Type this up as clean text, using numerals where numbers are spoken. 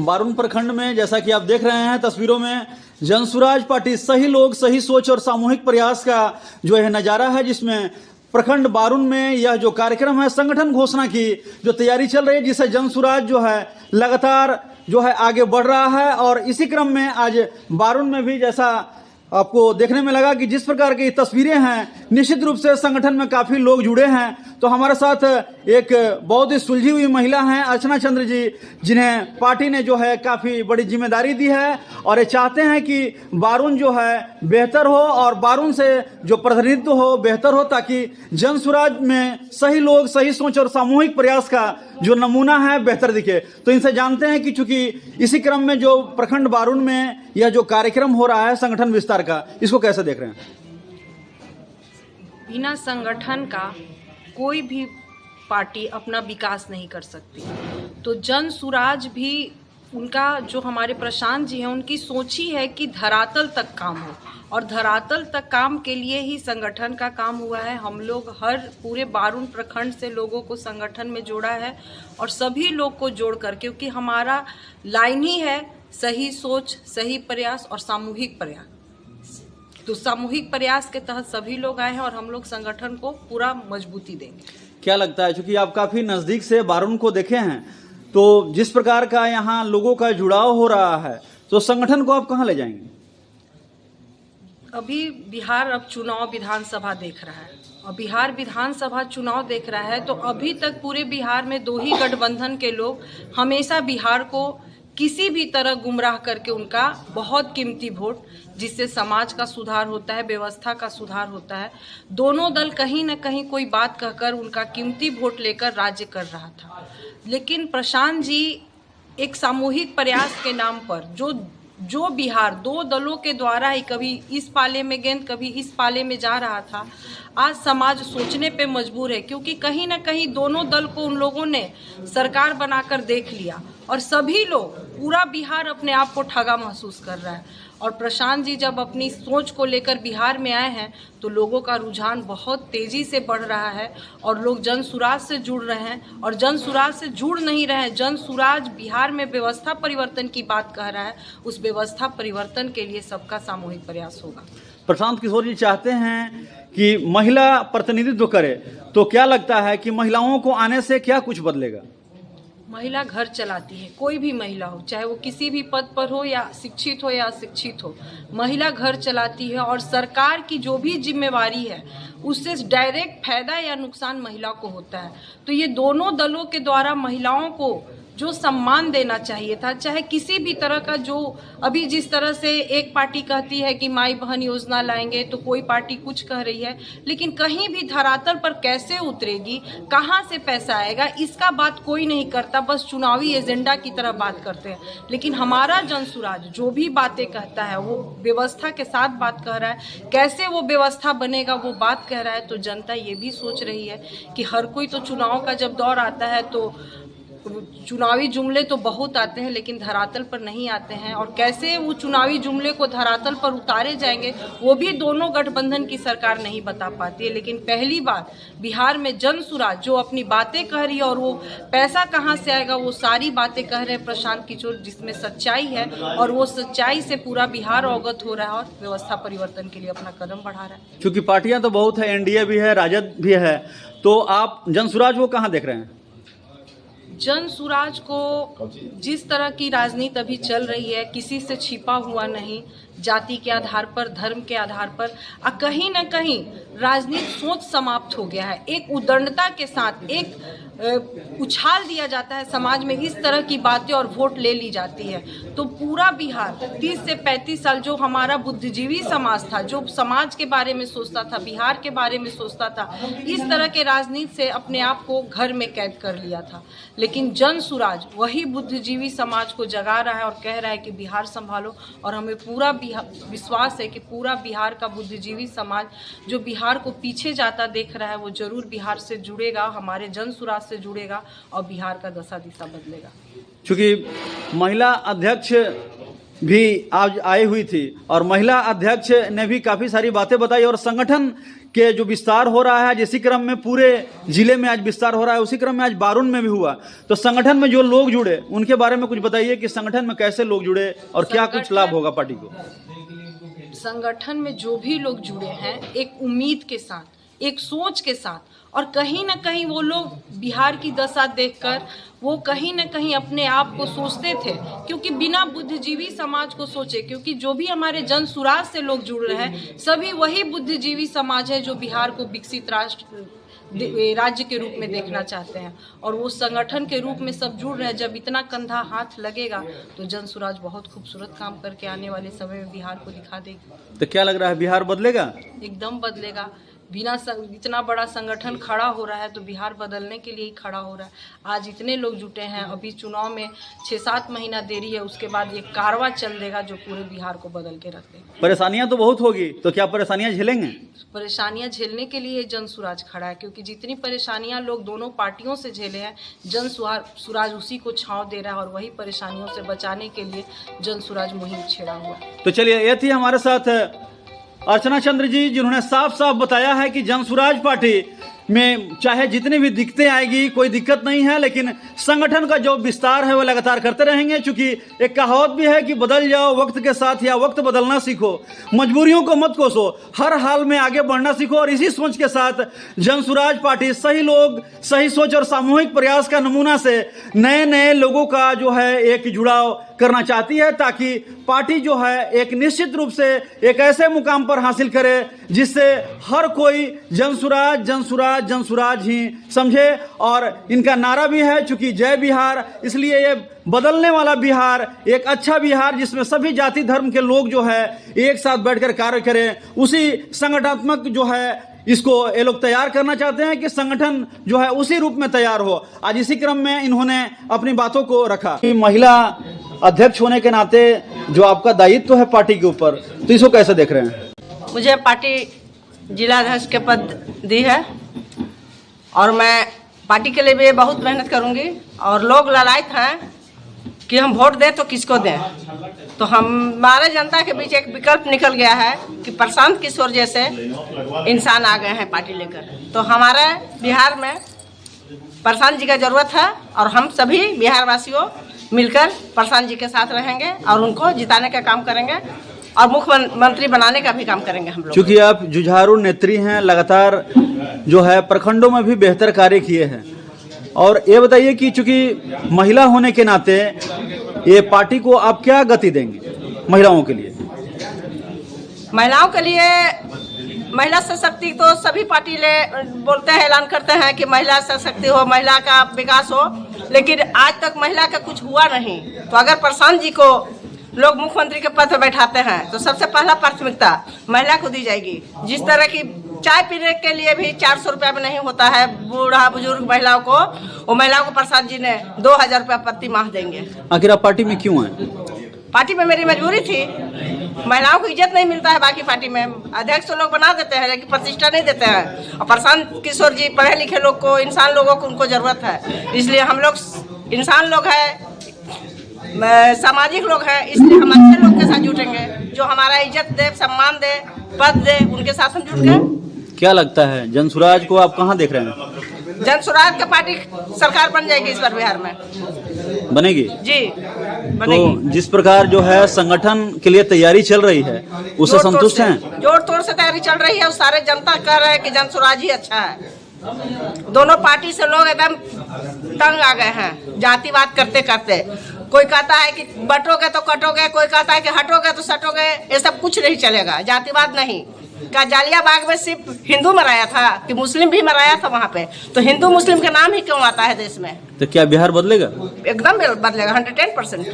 बारून प्रखंड में जैसा कि आप देख रहे हैं तस्वीरों में, जनसुराज पार्टी सही लोग सही सोच और सामूहिक प्रयास का जो है नज़ारा है, जिसमें प्रखंड बारून में यह जो कार्यक्रम है संगठन घोषणा की जो तैयारी चल रही है, जिससे जनसुराज जो है लगातार जो है आगे बढ़ रहा है। और इसी क्रम में आज बारून में भी जैसा आपको देखने में लगा कि जिस प्रकार की तस्वीरें हैं, निश्चित रूप से संगठन में काफ़ी लोग जुड़े हैं। तो हमारे साथ एक बहुत ही सुलझी हुई महिला हैं अर्चना चंद्र जी, जिन्हें पार्टी ने जो है काफ़ी बड़ी जिम्मेदारी दी है और ये चाहते हैं कि बारून जो है बेहतर हो और बारून से जो प्रतिनिधित्व हो बेहतर हो, ताकि जनसुराज में सही लोग सही सोच और सामूहिक प्रयास का जो नमूना है बेहतर दिखे। तो इनसे जानते हैं कि चूंकि इसी क्रम में जो प्रखंड बारून में यह जो कार्यक्रम हो रहा है संगठन विस्तार का, इसको कैसे देख रहे हैं? बिना संगठन का कोई भी पार्टी अपना विकास नहीं कर सकती। तो जनसुराज भी, उनका जो हमारे प्रशांत जी हैं, उनकी सोच ही है कि धरातल तक काम हो, और धरातल तक काम के लिए ही संगठन का काम हुआ है। हम लोग हर पूरे बारून प्रखंड से लोगों को संगठन में जोड़ा है और सभी लोग को जोड़कर, क्योंकि हमारा लाइन ही है सही सोच सही प्रयास और सामूहिक प्रयास। तो सामूहिक प्रयास के तहत सभी लोग आए हैं और हम लोग संगठन को पूरा मजबूती देंगे। क्या लगता है, चूंकि आप काफ़ी नज़दीक से बारून को देखे हैं, तो जिस प्रकार का यहाँ लोगों का जुड़ाव हो रहा है, तो संगठन को आप कहाँ ले जाएंगे? अभी बिहार अब चुनाव विधानसभा देख रहा है और बिहार विधानसभा चुनाव देख रहा है, तो अभी तक पूरे बिहार में दो ही गठबंधन के लोग हमेशा बिहार को किसी भी तरह गुमराह करके उनका बहुत कीमती वोट, जिससे समाज का सुधार होता है, व्यवस्था का सुधार होता है, दोनों दल कहीं न कहीं कोई बात कहकर उनका कीमती वोट लेकर राज्य कर रहा था। लेकिन प्रशांत जी एक सामूहिक प्रयास के नाम पर जो बिहार दो दलों के द्वारा ही कभी इस पाले में गेंद कभी इस पाले में जा रहा था, आज समाज सोचने पे मजबूर है, क्योंकि कहीं ना कहीं दोनों दल को उन लोगों ने सरकार बनाकर देख लिया और सभी लोग, पूरा बिहार अपने आप को ठगा महसूस कर रहा है। और प्रशांत जी जब अपनी सोच को लेकर बिहार में आए हैं, तो लोगों का रुझान बहुत तेज़ी से बढ़ रहा है और लोग जनसुराज से जुड़ रहे हैं। और जनसुराज से जुड़ नहीं रहे हैं, जनसुराज बिहार में व्यवस्था परिवर्तन की बात कह रहा है। उस व्यवस्था परिवर्तन के लिए सबका सामूहिक प्रयास होगा। प्रशांत किशोर जी चाहते हैं कि महिला प्रतिनिधित्व करे, तो क्या लगता है कि महिलाओं को आने से क्या कुछ बदलेगा? महिला घर चलाती है, कोई भी महिला हो, चाहे वो किसी भी पद पर हो या शिक्षित हो या अशिक्षित हो, महिला घर चलाती है। और सरकार की जो भी जिम्मेवारी है उससे डायरेक्ट फायदा या नुकसान महिला को होता है। तो ये दोनों दलों के द्वारा महिलाओं को जो सम्मान देना चाहिए था, चाहे किसी भी तरह का, जो अभी जिस तरह से एक पार्टी कहती है कि माई बहन योजना लाएंगे, तो कोई पार्टी कुछ कह रही है, लेकिन कहीं भी धरातल पर कैसे उतरेगी, कहाँ से पैसा आएगा, इसका बात कोई नहीं करता, बस चुनावी एजेंडा की तरह बात करते हैं। लेकिन हमारा जनसुराज जो भी बातें कहता है वो व्यवस्था के साथ बात कह रहा है, कैसे वो व्यवस्था बनेगा वो बात कह रहा है। तो जनता ये भी सोच रही है कि हर कोई तो चुनाव का जब दौर आता है तो चुनावी जुमले तो बहुत आते हैं, लेकिन धरातल पर नहीं आते हैं। और कैसे वो चुनावी जुमले को धरातल पर उतारे जाएंगे वो भी दोनों गठबंधन की सरकार नहीं बता पाती है। लेकिन पहली बात, बिहार में जनसुराज जो अपनी बातें कह रही है और वो पैसा कहाँ से आएगा वो सारी बातें कह रहे हैं प्रशांत किशोर, जिसमें सच्चाई है और वो सच्चाई से पूरा बिहार अवगत हो रहा है और व्यवस्था परिवर्तन के लिए अपना कदम बढ़ा रहा है। क्योंकि पार्टियां तो बहुत है, एनडीए भी है, राजद भी है, तो आप जनसुराज को कहाँ देख रहे हैं? जनसुराज को जिस तरह की राजनीति अभी चल रही है, किसी से छिपा हुआ नहीं, जाति के आधार पर, धर्म के आधार पर, कहीं न कहीं राजनीति सोच समाप्त हो गया है। एक उदंडता के साथ एक उछाल दिया जाता है समाज में, इस तरह की बातें और वोट ले ली जाती है। तो पूरा बिहार 30 से 35 साल जो हमारा बुद्धिजीवी समाज था, जो समाज के बारे में सोचता था, बिहार के बारे में सोचता था, इस तरह के राजनीति से अपने आप को घर में कैद कर लिया था। लेकिन जनसुराज वही बुद्धिजीवी समाज को जगा रहा है और कह रहा है कि बिहार संभालो। और हमें पूरा विश्वास है कि पूरा बिहार का बुद्धिजीवी समाज जो बिहार को पीछे जाता देख रहा है, वो जरूर बिहार से जुड़ेगा, हमारे जनसुराज से जुड़ेगा और बिहार का दशा दिशा बदलेगा। चूँकि महिला अध्यक्ष भी आज आई हुई थी और महिला अध्यक्ष ने भी काफी सारी बातें बताई और संगठन के जो विस्तार हो रहा है, जिसी क्रम में पूरे जिले में आज विस्तार हो रहा है, उसी क्रम में आज बारून में भी हुआ। तो संगठन में जो लोग जुड़े उनके बारे में कुछ बताइए कि संगठन में कैसे लोग जुड़े और क्या कुछ लाभ होगा पार्टी को। संगठन में जो भी लोग जुड़े हैं एक उम्मीद के साथ, एक सोच के साथ, और कहीं ना कहीं वो लोग बिहार की दशा देखकर वो कहीं ना कहीं अपने आप को सोचते थे, क्योंकि बिना बुद्धिजीवी समाज को सोचे, क्योंकि जो भी हमारे जन सुराज से लोग जुड़ रहे हैं सभी वही बुद्धिजीवी समाज है जो बिहार को विकसित राज्य के रूप में देखना चाहते हैं, और वो संगठन के रूप में सब जुड़ रहे हैं। जब इतना कंधा हाथ लगेगा तो जन सुराज बहुत खूबसूरत काम करके आने वाले समय में बिहार को दिखा देगी। तो क्या लग रहा है, बिहार बदलेगा? एकदम बदलेगा। बिना इतना बड़ा संगठन खड़ा हो रहा है तो बिहार बदलने के लिए ही खड़ा हो रहा है। आज इतने लोग जुटे हैं, अभी चुनाव में 6-7 महीना देरी है, उसके बाद ये कारवा चल देगा जो पूरे बिहार को बदल के रख देगा। परेशानियां तो बहुत होगी, तो क्या परेशानियां झेलेंगे? परेशानियां झेलने के लिए जन सुराज खड़ा है, क्योंकि जितनी परेशानियां लोग दोनों पार्टियों से झेले हैं जन सुराज उसी को छांव दे रहा है, और वही परेशानियों से बचाने के लिए जन सुराज मुहिम छेड़ा हुआ है। तो चलिए, ये थी हमारे साथ अर्चना चंद्र जी, जिन्होंने साफ साफ बताया है कि जन सुराज पार्टी में चाहे जितनी भी दिक्कतें आएगी कोई दिक्कत नहीं है, लेकिन संगठन का जो विस्तार है वो लगातार करते रहेंगे। चूंकि एक कहावत भी है कि बदल जाओ वक्त के साथ या वक्त बदलना सीखो, मजबूरियों को मत कोसो, हर हाल में आगे बढ़ना सीखो। और इसी सोच के साथ जन सुराज पार्टी सही लोग, सही सोच और सामूहिक प्रयास का नमूना से नए नए लोगों का जो है एक जुड़ाव करना चाहती है, ताकि पार्टी जो है एक निश्चित रूप से एक ऐसे मुकाम पर हासिल करे जिससे हर कोई जन सुराज जन सुराज जन सुराज ही समझे। और इनका नारा भी है, चूंकि जय बिहार, इसलिए ये बदलने वाला बिहार, एक अच्छा बिहार जिसमें सभी जाति धर्म के लोग जो है एक साथ बैठकर कार्य करें, उसी संगठनात्मक जो है इसको ये लोग तैयार करना चाहते हैं कि संगठन जो है उसी रूप में तैयार हो। आज इसी क्रम में इन्होंने अपनी बातों को रखा। महिला अध्यक्ष होने के नाते जो आपका दायित्व है पार्टी के ऊपर, तो इसको कैसे देख रहे हैं? मुझे पार्टी जिला अध्यक्ष के पद दी है और मैं पार्टी के लिए भी बहुत मेहनत करूंगी। और लोग ललायत हैं कि हम वोट दें तो किसको दें, तो हमारे जनता के बीच एक विकल्प निकल गया है कि प्रशांत किशोर जैसे इंसान आ गए हैं पार्टी लेकर। तो हमारे बिहार में प्रशांत जी का जरूरत है और हम सभी बिहार वासियों मिलकर प्रशांत जी के साथ रहेंगे और उनको जिताने का काम करेंगे और मुख्यमंत्री बनाने का भी काम करेंगे हम लोग। चूंकि आप जुझारू नेत्री हैं, लगातार जो है प्रखंडों में भी बेहतर कार्य किए हैं, और ये बताइए कि चूंकि महिला होने के नाते ये पार्टी को आप क्या गति देंगे महिलाओं के लिए? महिलाओं के लिए महिला सशक्ति तो सभी पार्टी ले बोलते हैं, ऐलान करते हैं कि महिला सशक्ति हो, महिला का विकास हो, लेकिन आज तक महिला का कुछ हुआ नहीं। तो अगर प्रशांत जी को लोग मुख्यमंत्री के पद पर बैठाते हैं तो सबसे पहला प्राथमिकता महिला को दी जाएगी। जिस तरह की चाय पीने के लिए भी 400 रुपया में नहीं होता है बूढ़ा बुजुर्ग महिलाओं को, वो महिलाओं को प्रसाद जी ने 2000 रुपया प्रति माह देंगे। आखिर आप पार्टी में क्यों हैं? पार्टी में मेरी मजबूरी थी, महिलाओं को इज्जत नहीं मिलता है। बाकी पार्टी में अध्यक्ष तो लोग बना देते हैं लेकिन प्रतिष्ठा नहीं देते हैं, और प्रशांत किशोर जी पढ़े लिखे लोग को, इंसान लोगों को उनको जरूरत है। इसलिए हम लोग इंसान लोग हैं, सामाजिक लोग हैं, इसलिए हम अच्छे लोग के साथ जुटेंगे जो हमारा इज्जत दे, सम्मान दे, पद दे, उनके साथ हम जुट गए। क्या लगता है जन सुराज को आप कहाँ देख रहे हैं? जन सुराज का पार्टी सरकार बन जाएगी इस बार बिहार में। बनेगी जी, बनेगी। तो जिस प्रकार जो है संगठन के लिए तैयारी चल रही है उससे संतुष्ट हैं? जोर तोड़ से तैयारी चल रही है और सारे जनता कह रहे हैं कि जन सुराज ही अच्छा है। दोनों पार्टी से लोग एकदम तंग आ गए हैं जातिवाद करते करते। कोई कहता है कि बटोगे तो कटोगे, कोई कहता है कि हटोगे तो सटोगे। ये सब कुछ नहीं चलेगा, जातिवाद नहीं। क्या जालियाबाग में सिर्फ हिंदू मराया था कि मुस्लिम भी मराया था वहाँ पे? तो हिंदू मुस्लिम का नाम ही क्यों आता है देश में? तो क्या बिहार बदलेगा? एकदम बदलेगा, 110%।